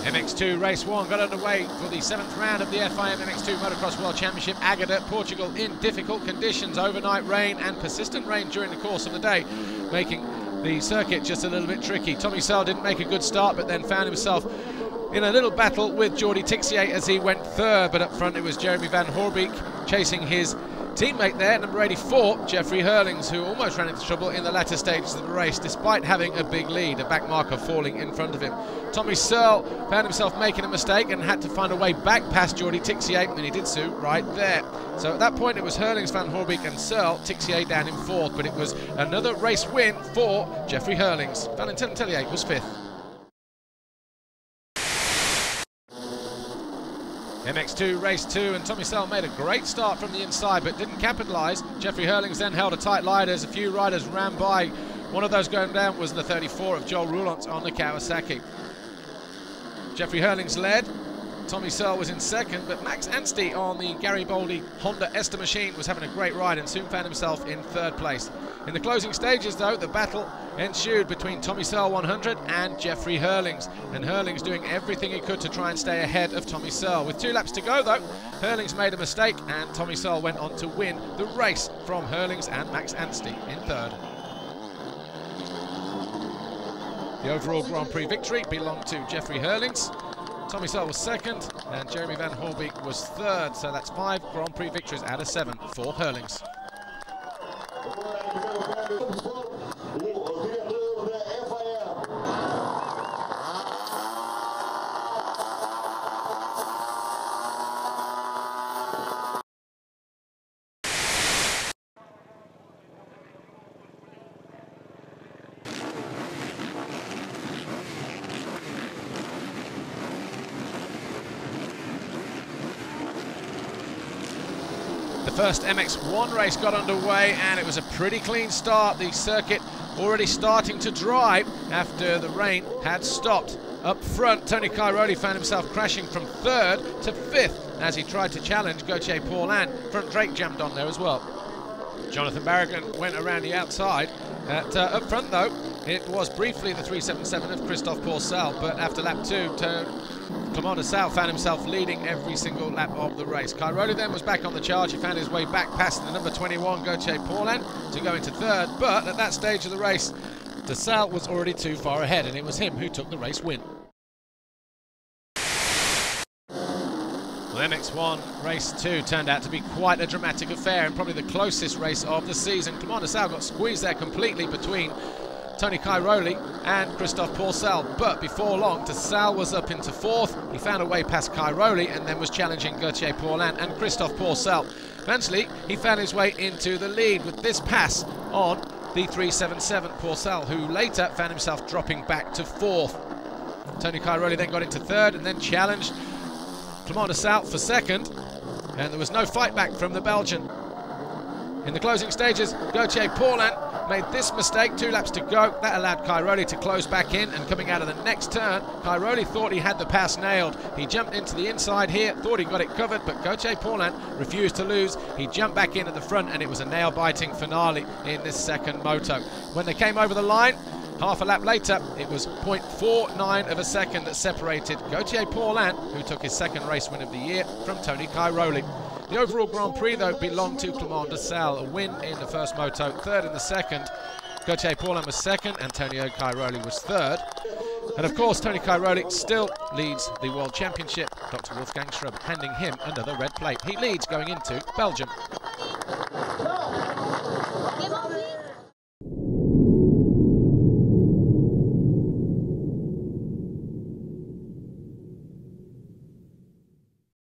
MX2 Race 1 got underway for the 7th round of the FIM MX2 Motocross World Championship. Agadir, Portugal, in difficult conditions, overnight rain and persistent rain during the course of the day, making the circuit just a little bit tricky. Tommy Searle didn't make a good start, but then found himself in a little battle with Jordi Tixier as he went third, but up front it was Jeremy Van Hoorbeek chasing his teammate there, number 84, Jeffrey Hurlings, who almost ran into trouble in the latter stages of the race, despite having a big lead, a back marker falling in front of him. Tommy Searle found himself making a mistake and had to find a way back past Jordi Tixier, and he did so right there. So at that point it was Hurlings, Van Hoorbeek and Searle, Tixier down in fourth, but it was another race win for Jeffrey Hurlings. Valentin Tellier was fifth. MX2 Race 2, and Tommy Searle made a great start from the inside but didn't capitalise. Jeffrey Hurlings then held a tight line as a few riders ran by. One of those going down was the 34 of Joel Roulant on the Kawasaki. Jeffrey Hurlings led. Tommy Searle was in second, but Max Anstey on the Garibaldi Honda Ester machine was having a great ride and soon found himself in third place. In the closing stages, though, the battle ensued between Tommy Searle 100 and Jeffrey Hurlings, and Hurlings doing everything he could to try and stay ahead of Tommy Searle. With 2 laps to go, though, Hurlings made a mistake and Tommy Searle went on to win the race from Hurlings and Max Anstey in third. The overall Grand Prix victory belonged to Jeffrey Hurlings. Tommy Searle was second and Jeremy Van Hoorbeek was third, so that's 5 Grand Prix victories out of 7 for Hurlings. The first MX1 race got underway and it was a pretty clean start. The circuit already starting to dry after the rain had stopped. Up front, Tony Cairoli found himself crashing from 3rd to 5th as he tried to challenge Gauthier Paulin. Front Drake jammed on there as well. Jonathan Barragan went around the outside. Up front, though, it was briefly the 377 of Christophe Pourcel, but after lap 2, Clément de Sale found himself leading every single lap of the race. Cairoli then was back on the charge. He found his way back past the number 21, Gauthier Paulin, to go into 3rd, but at that stage of the race, de Sale was already too far ahead, and it was him who took the race win. Well, MX1 Race 2 turned out to be quite a dramatic affair and probably the closest race of the season. Clément de Sale got squeezed there completely between Tony Cairoli and Christophe Pourcel, but before long, de Sale was up into 4th. He found a way past Cairoli and then was challenging Gauthier Paulin and Christophe Pourcel. Eventually, he found his way into the lead with this pass on the 377 Pourcel, who later found himself dropping back to 4th. Tony Cairoli then got into 3rd and then challenged Clément de Sale for 2nd, and there was no fight back from the Belgian. In the closing stages, Gauthier Paulin made this mistake, 2 laps to go. That allowed Cairoli to close back in, and coming out of the next turn, Cairoli thought he had the pass nailed. He jumped into the inside here, thought he got it covered, but Gauthier Paulin refused to lose. He jumped back in at the front, and it was a nail-biting finale in this second moto. When they came over the line, half a lap later, it was 0.49 of a second that separated Gauthier Paulin, who took his 2nd race win of the year, from Tony Cairoli. The overall Grand Prix, though, belonged to Clément de Sale. A win in the first moto, 3rd in the 2nd. Gauthier Paulin was 2nd, Antonio Cairoli was 3rd. And of course, Tony Cairoli still leads the World Championship. Dr. Wolfgang Schrub handing him another red plate. He leads going into Belgium.